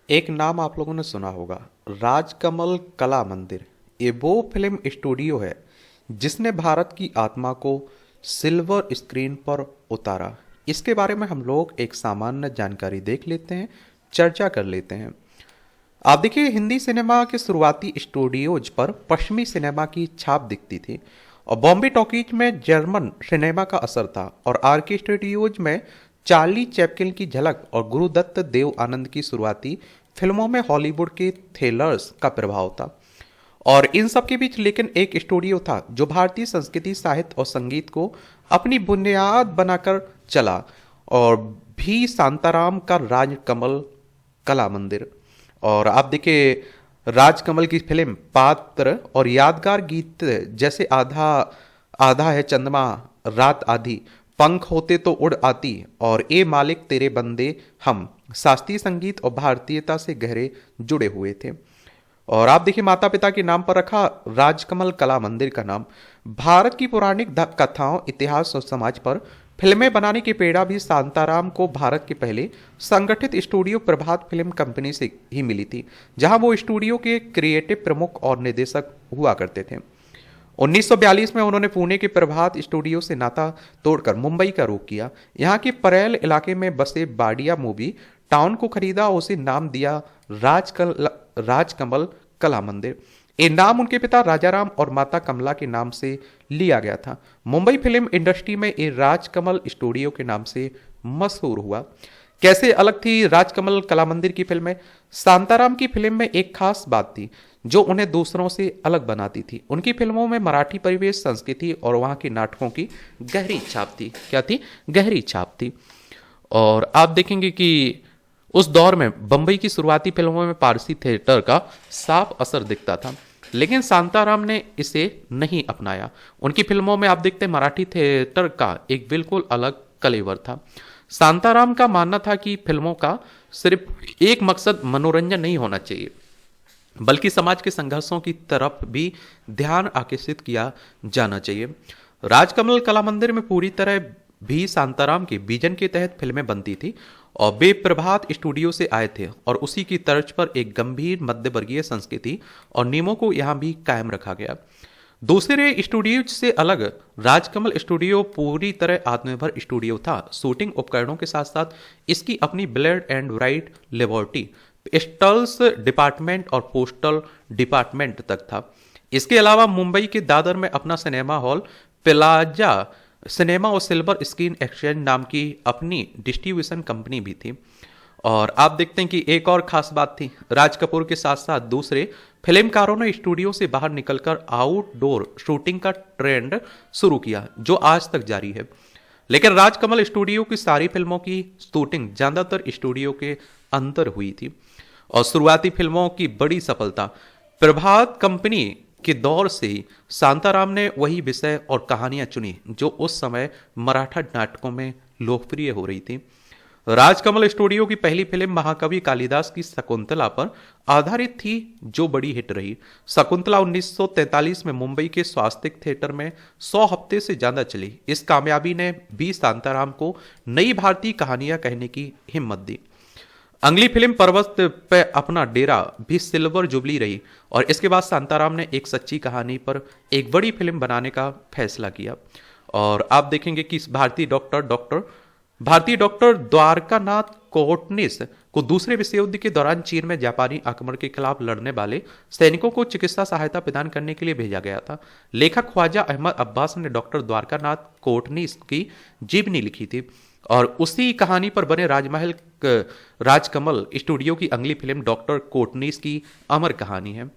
एक नाम आप लोगों ने सुना होगा, राजकमल कला मंदिर। ये वो फिल्म स्टूडियो है जिसने भारत की आत्मा को सिल्वर स्क्रीन पर उतारा। इसके बारे में हम लोग एक सामान्य जानकारी देख लेते हैं, चर्चा कर लेते हैं। आप देखिए, हिंदी सिनेमा के शुरुआती स्टूडियोज पर पश्चिमी सिनेमा की छाप दिखती थी और बॉम्बे टॉकीज में जर्मन सिनेमा का असर था और आर के स्टूडियोज में चार्ली चैपकिन की झलक और गुरुदत्त देव आनंद की शुरुआती फिल्मों में हॉलीवुड के थ्रिलर्स का प्रभाव था। और इन सब के बीच लेकिन एक स्टूडियो था जो भारतीय संस्कृति, साहित्य और संगीत को अपनी बुनियाद बनाकर चला, और भी शांताराम का राजकमल कला मंदिर। और आप देखिए, राजकमल की फिल्म पात्र और यादगार गीत जैसे आधा आधा है चंद्रमा, रात आधी, पंख होते तो उड़ आती और ए मालिक तेरे बंदे हम, शास्त्रीय संगीत और भारतीयता से गहरे जुड़े हुए थे। और आप देखिए, माता पिता के नाम पर रखा राजकमल कला मंदिर का नाम। भारत की पौराणिक कथाओं, इतिहास और समाज पर फिल्में बनाने की प्रेरणा भी शांताराम को भारत के पहले संगठित स्टूडियो प्रभात फिल्म कंपनी से ही मिली थी, जहां वो स्टूडियो के क्रिएटिव प्रमुख और निर्देशक हुआ करते थे। 1942 में उन्होंने पुणे के प्रभात स्टूडियो से नाता तोड़कर मुंबई का रुख किया। यहाँ के परेल इलाके में बसे बाडिया मूवी टाउन को खरीदा और उसे नाम दिया राजकमल कला मंदिर। ये नाम उनके पिता राजाराम और माता कमला के नाम से लिया गया था। मुंबई फिल्म इंडस्ट्री में ये राजकमल स्टूडियो के नाम से मशहूर हुआ। कैसे अलग थी राजकमल कला मंदिर की फिल्में? शांताराम की फिल्म में एक खास बात थी जो उन्हें दूसरों से अलग बनाती थी। उनकी फिल्मों में मराठी परिवेश, संस्कृति और वहाँ के नाटकों की गहरी छाप थी। क्या थी? गहरी छाप थी। और आप देखेंगे कि उस दौर में बंबई की शुरुआती फिल्मों में पारसी थिएटर का साफ असर दिखता था, लेकिन शांताराम ने इसे नहीं अपनाया। उनकी फिल्मों में आप देखते हैं मराठी थिएटर का एक बिल्कुल अलग कलेवर था। शांताराम का मानना था कि फिल्मों का सिर्फ एक मकसद मनोरंजन नहीं होना चाहिए, बल्कि समाज के संघर्षों की तरफ भी ध्यान आकर्षित किया जाना चाहिए। राजकमल कला मंदिर में पूरी तरह भी शांताराम के विजन के तहत फिल्में बनती थी और वे प्रभात स्टूडियो से आए थे, और उसी की तर्ज पर एक गंभीर मध्यवर्गीय संस्कृति और नियमों को यहां भी कायम रखा गया। दूसरे स्टूडियो से अलग राजकमल स्टूडियो पूरी तरह आत्मनिर्भर स्टूडियो था। शूटिंग उपकरणों के साथ साथ इसकी अपनी blade and white laboratory, stalls department और पोस्टल डिपार्टमेंट तक था। इसके अलावा मुंबई के दादर में अपना सिनेमा हॉल, प्लाजा सिनेमा और सिल्वर स्क्रीन एक्सचेंज नाम की अपनी डिस्ट्रीब्यूशन कंपनी भी थी। और आप देखते हैं कि एक और खास बात थी, राज कपूर के साथ साथ दूसरे फिल्मकारों ने स्टूडियो से बाहर निकलकर आउटडोर शूटिंग का ट्रेंड शुरू किया, जो आज तक जारी है। लेकिन राजकमल स्टूडियो की सारी फिल्मों की शूटिंग ज्यादातर स्टूडियो के अंदर हुई थी, और शुरुआती फिल्मों की बड़ी सफलता प्रभात कंपनी के दौर से ही शांताराम ने वही विषय और कहानियां चुनी जो उस समय मराठा नाटकों में लोकप्रिय हो रही थी। राजकमल स्टूडियो की पहली फिल्म महाकवि कालिदास की शकुंतला पर आधारित थी, जो बड़ी हिट रही। शकुंतला 1943 में मुंबई के स्वास्तिक थिएटर में 100 हफ्ते से ज्यादा चली। इस कामयाबी ने भी शांताराम को नई भारतीय कहानियां कहने की हिम्मत दी। अगली फिल्म पर्वत पे अपना डेरा भी सिल्वर जुबली रही, और इसके बाद शांताराम ने एक सच्ची कहानी पर एक बड़ी फिल्म बनाने का फैसला किया। और आप देखेंगे कि भारतीय डॉक्टर द्वारकानाथ कोटनिस को दूसरे विश्व युद्ध के दौरान चीन में जापानी आक्रमण के खिलाफ लड़ने वाले सैनिकों को चिकित्सा सहायता प्रदान करने के लिए भेजा गया था। लेखक ख्वाजा अहमद अब्बास ने डॉक्टर द्वारकानाथ कोटनिस की जीवनी लिखी थी, और उसी कहानी पर बने राजकमल स्टूडियो की अगली फिल्म डॉक्टर कोटनिस की अमर कहानी है।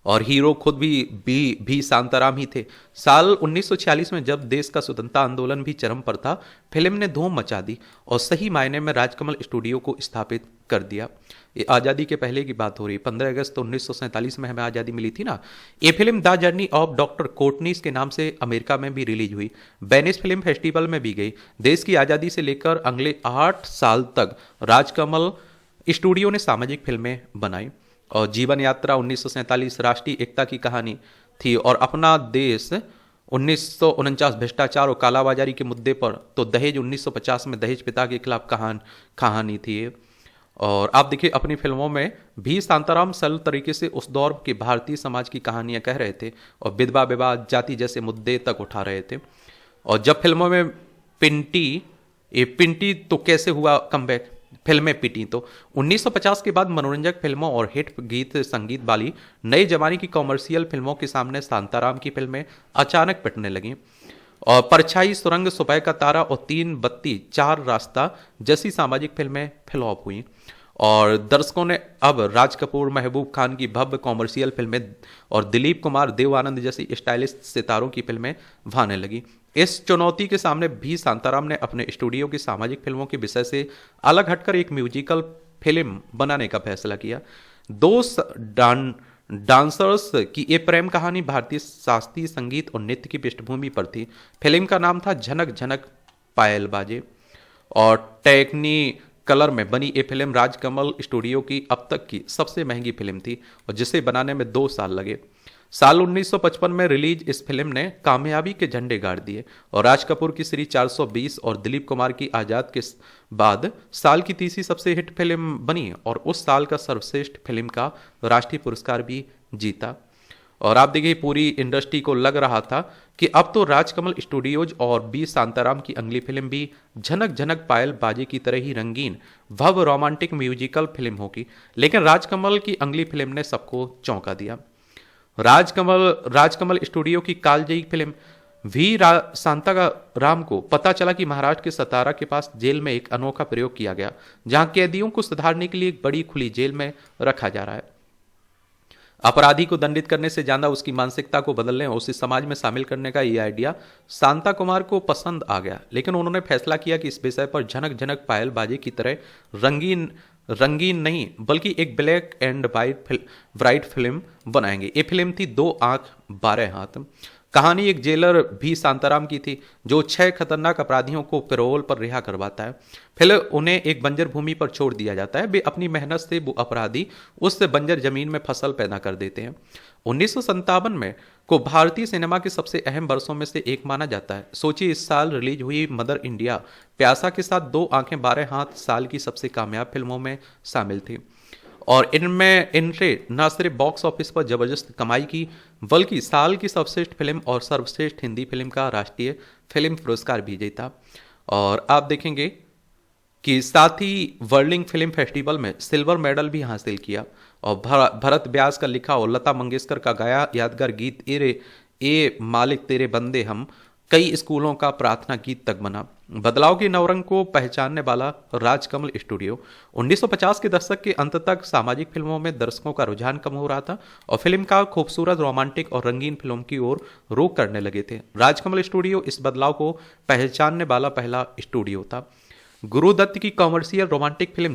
और हीरो खुद भी शांताराम ही थे। साल 1946 में जब देश का स्वतंत्रता आंदोलन भी चरम पर था, फिल्म ने धूम मचा दी और सही मायने में राजकमल स्टूडियो को स्थापित कर दिया। ये आज़ादी के पहले की बात हो रही, 15 अगस्त 1947 में हमें आज़ादी मिली थी ना। ये film the journey of doctor Kotnis के नाम से अमेरिका में भी रिलीज हुई, वेनिस फिल्म फेस्टिवल में भी गई। देश की आज़ादी से लेकर अगले 8 साल तक राजकमल स्टूडियो ने सामाजिक फिल्में बनाई। और जीवन यात्रा 1947 राष्ट्रीय एकता की कहानी थी, और अपना देश 1949 भ्रष्टाचार और कालाबाजारी के मुद्दे पर, तो दहेज 1950 में दहेज पिता के खिलाफ कहानी थी। और आप देखिए अपनी फिल्मों में भी शांताराम सरल तरीके से उस दौर के भारतीय समाज की कहानियां कह रहे थे और विधवा विवाद जाति जैसे मुद्दे तक उठा रहे थे। और जब फिल्मों में पिंटी पिंटी तो कैसे हुआ कमबैक, फिल्में पिटी तो 1950 के बाद मनोरंजक फिल्मों और हिट गीत संगीत वाली नई जमाने की कॉमर्शियल फिल्मों के सामने शांताराम की फिल्में अचानक पिटने लगीं। और परछाई, सुरंग, सुबह का तारा और तीन बत्ती, चार रास्ता जैसी सामाजिक फिल्में फ्लॉप हुई और दर्शकों ने अब राज कपूर, महबूब खान की भव्य कॉमर्शियल फिल्में और दिलीप कुमार, देव आनंद जैसी स्टाइलिश सितारों की फिल्में भाने लगी। इस चुनौती के सामने भी शांताराम ने अपने स्टूडियो की सामाजिक फिल्मों के विषय से अलग हटकर एक म्यूजिकल फिल्म बनाने का फैसला किया। दो डांसर्स की ये प्रेम कहानी भारतीय शास्त्रीय संगीत और नृत्य की पृष्ठभूमि पर थी। फिल्म का नाम था झनक झनक पायल बाजे और टेक्नी कलर में बनी ये फिल्म राजकमल स्टूडियो की अब तक की सबसे महंगी फिल्म थी और जिसे बनाने में 2 साल लगे। साल 1955 में रिलीज इस फिल्म ने कामयाबी के झंडे गाड़ दिए और राज कपूर की श्री 420 और दिलीप कुमार की आजाद के बाद साल की तीसरी सबसे हिट फिल्म बनी और उस साल का सर्वश्रेष्ठ फिल्म का राष्ट्रीय पुरस्कार भी जीता। और आप देखिए पूरी इंडस्ट्री को लग रहा था कि अब तो राजकमल स्टूडियोज और बी शांताराम की अगली फिल्म भी झनक झनक पायल बाजी की तरह ही रंगीन भव्य रोमांटिक म्यूजिकल फिल्म होगी, लेकिन राजकमल की अगली फिल्म ने सबको चौंका दिया। राजकमल स्टूडियो की कालजयी फिल्म शांताराम को पता चला कि महाराष्ट्र के सतारा के पास जेल में एक अनोखा प्रयोग किया गया जहां कैदियों को सुधारने के लिए एक बड़ी खुली जेल में रखा जा रहा है। अपराधी को दंडित करने से ज्यादा उसकी मानसिकता को बदलने और उसे समाज में शामिल करने का यह आइडिया शांता कुमार को पसंद आ गया, लेकिन उन्होंने फैसला किया कि इस विषय पर झनक झनक पायल बाजी की तरह रंगीन नहीं बल्कि एक ब्लैक एंड वाइट फिल्म बनाएंगे। ये फिल्म थी 2 आंख 12 हाथ। कहानी एक जेलर भी शांताराम की थी जो 6 खतरनाक अपराधियों को पैरोल पर रिहा करवाता है। फिर उन्हें एक बंजर भूमि पर छोड़ दिया जाता है। वे अपनी मेहनत से वो अपराधी उस बंजर जमीन में फसल पैदा कर देते हैं। 1957 में को भारतीय सिनेमा के सबसे अहम वर्षों में से एक माना जाता है। सोचिए इस साल रिलीज हुई मदर इंडिया प्यासा के साथ 2 आंखें 12 हाथ साल की सबसे कामयाब फिल्मों में शामिल थी और इनसे न सिर्फ बॉक्स ऑफिस पर जबरदस्त कमाई की बल्कि साल की सर्वश्रेष्ठ फिल्म और सर्वश्रेष्ठ हिंदी फिल्म का राष्ट्रीय फिल्म पुरस्कार भी जीता। और आप देखेंगे कि साथ ही वर्लिंग फिल्म फेस्टिवल में सिल्वर मेडल भी हासिल किया और भरत व्यास का लिखा और लता मंगेशकर का गाया यादगार गीत ए मालिक तेरे बंदे हम कई स्कूलों का प्रार्थना गीत तक बना। बदलाव के नवरंग को पहचानने वाला राजकमल स्टूडियो 1950 के दशक के अंत तक सामाजिक फिल्मों में दर्शकों का रुझान कम हो रहा था और फिल्म का खूबसूरत रोमांटिक और रंगीन फिल्मों की ओर रुख करने लगे थे। राजकमल स्टूडियो इस बदलाव को पहचानने वाला पहला स्टूडियो था। गुरुदत्त की कॉमर्शियल रोमांटिक फिल्म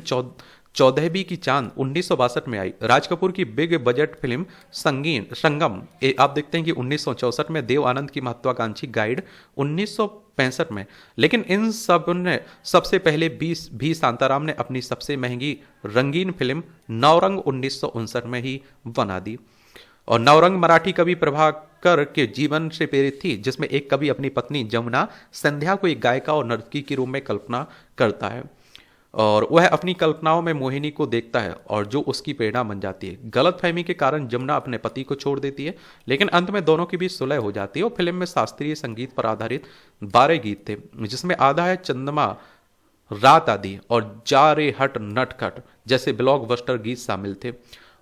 14वीं की चांद 1962 में आई। राज कपूर की बिग बजट फिल्म संगम आप देखते हैं कि 1964 में, देव आनंद की महत्वाकांक्षी गाइड 1965 में, लेकिन इन सब ने सबसे पहले भी शांताराम ने अपनी सबसे महंगी रंगीन फिल्म नवरंग 1959 में ही बना दी। और नवरंग मराठी कवि प्रभाकर के जीवन से प्रेरित थी जिसमें एक कवि अपनी पत्नी जमुना संध्या को एक गायिका और नर्तकी के रूप में कल्पना करता है और वह अपनी कल्पनाओं में मोहिनी को देखता है और जो उसकी प्रेरणा बन जाती है। गलतफहमी के कारण जमुना अपने पति को छोड़ देती है लेकिन अंत में दोनों के बीच सुलह हो जाती है और फिल्म में शास्त्रीय संगीत पर आधारित 12 गीत थे जिसमें आधा है चंद्रमा रात आदि और जा रे हट नटखट जैसे ब्लॉकबस्टर गीत शामिल थे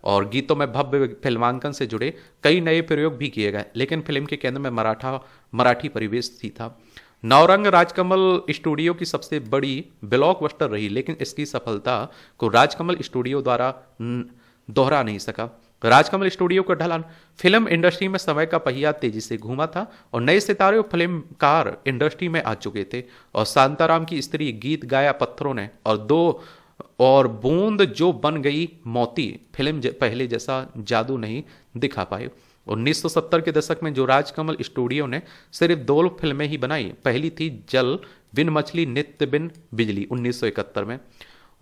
और गीतों में भव्य फिल्मांकन से जुड़े कई नए प्रयोग भी किए गए, लेकिन फिल्म के केंद्र में मराठी परिवेश ही था। नवरंग राजकमल स्टूडियो की सबसे बड़ी ब्लॉकबस्टर रही, लेकिन इसकी सफलता को राजकमल स्टूडियो द्वारा दोहरा नहीं सका। राजकमल स्टूडियो का ढलान फिल्म इंडस्ट्री में समय का पहिया तेजी से घूमा था और नए सितारे और फिल्मकार इंडस्ट्री में आ चुके थे और शांताराम की स्त्री गीत गाया पत्थरों ने और बूंद जो बन गई मोती फिल्म पहले जैसा जादू नहीं दिखा पाए। 1970 के दशक में जो राजकमल स्टूडियो ने सिर्फ 2 फिल्में ही बनाई, पहली थी जल बिन मछली नित्य बिन बिजली 1971 में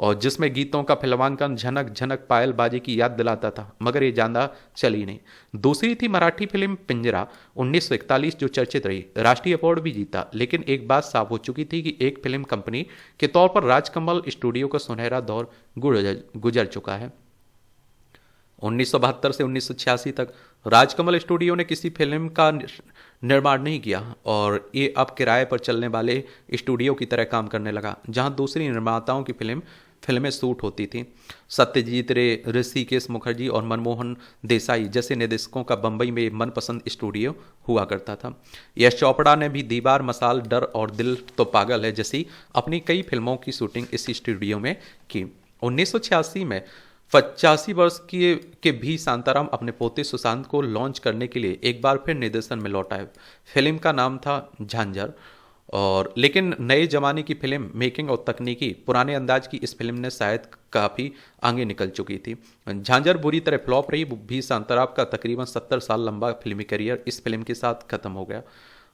और जिसमें गीतों का फिल्मांकन झनक झनक पायल बाजे की याद दिलाता था, मगर ये ज्यादा चली नहीं। दूसरी थी मराठी फिल्म पिंजरा 1941, जो चर्चित रही, राष्ट्रीय अवार्ड भी जीता। लेकिन एक बात साफ हो चुकी थी कि एक फिल्म कंपनी के तौर पर राजकमल स्टूडियो का सुनहरा दौर गुजर चुका है। 1972 से 1986 तक राजकमल स्टूडियो ने किसी फिल्म का निर्माण नहीं किया और ये अब किराए पर चलने वाले स्टूडियो की तरह काम करने लगा, जहां दूसरी निर्माताओं की फिल्में शूट होती थी। सत्यजीत रे, ऋषिकेश मुखर्जी और मनमोहन देसाई जैसे निर्देशकों का बम्बई में मनपसंद स्टूडियो हुआ करता था। यश चोपड़ा ने भी दीवार, मसाल, डर और दिल तो पागल है जैसी अपनी कई फिल्मों की शूटिंग इसी स्टूडियो में की। 1986 में 85 वर्ष के भी शांताराम अपने पोते सुशांत को लॉन्च करने के लिए एक बार फिर निर्देशन में लौट आए। फिल्म का नाम था झांझर, और लेकिन नए जमाने की फिल्म मेकिंग और तकनीकी पुराने अंदाज की इस फिल्म ने शायद काफ़ी आगे निकल चुकी थी। झांझर बुरी तरह फ्लॉप रही। भी शांताराम का तकरीबन 70 साल लंबा फिल्मी करियर इस फिल्म के साथ खत्म हो गया।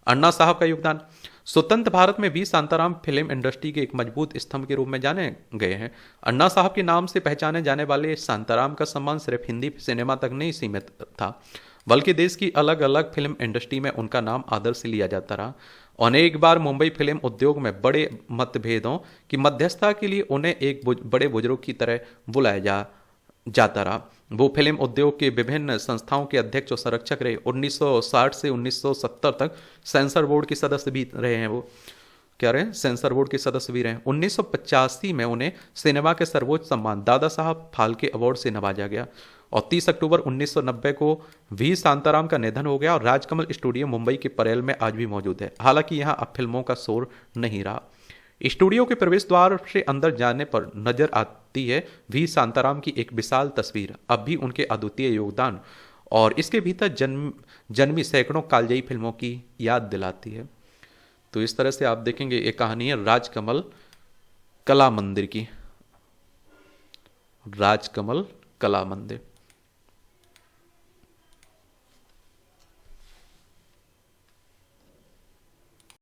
अन्ना साहब का योगदान। स्वतंत्र भारत में भी शांताराम फिल्म इंडस्ट्री के एक मजबूत स्तंभ के रूप में जाने गए हैं। अन्ना साहब के नाम से पहचाने जाने वाले शांताराम का सम्मान सिर्फ हिंदी सिनेमा तक नहीं सीमित था, बल्कि देश की अलग अलग फिल्म इंडस्ट्री में उनका नाम आदर से लिया जाता रहा। अनेक बार मुंबई फिल्म उद्योग में बड़े मतभेदों की मध्यस्थता के लिए उन्हें एक बड़े बुजुर्ग की तरह बुलाया जाता रहा। वो फिल्म उद्योग के विभिन्न संस्थाओं के अध्यक्ष और संरक्षक रहे। 1960 से 1970 तक सेंसर बोर्ड के सदस्य भी रहे हैं। वो क्या रहे? सेंसर बोर्ड के सदस्य भी रहे। 1985 में उन्हें सिनेमा के सर्वोच्च सम्मान दादा साहब फाल्के अवार्ड से नवाजा गया। और 30 अक्टूबर 1990 को वी शांताराम का निधन हो गया। और राजकमल स्टूडियो मुंबई के परेल में आज भी मौजूद है, हालांकि यहाँ अब फिल्मों का शोर नहीं रहा। स्टूडियो के प्रवेश द्वार से अंदर जाने पर नजर आती है वी शांताराम की एक विशाल तस्वीर, अब भी उनके अद्वितीय योगदान और इसके भीतर जन्मी सैकड़ों कालजयी फिल्मों की याद दिलाती है। तो इस तरह से आप देखेंगे एक कहानी है राजकमल कला मंदिर की। राजकमल कला मंदिर।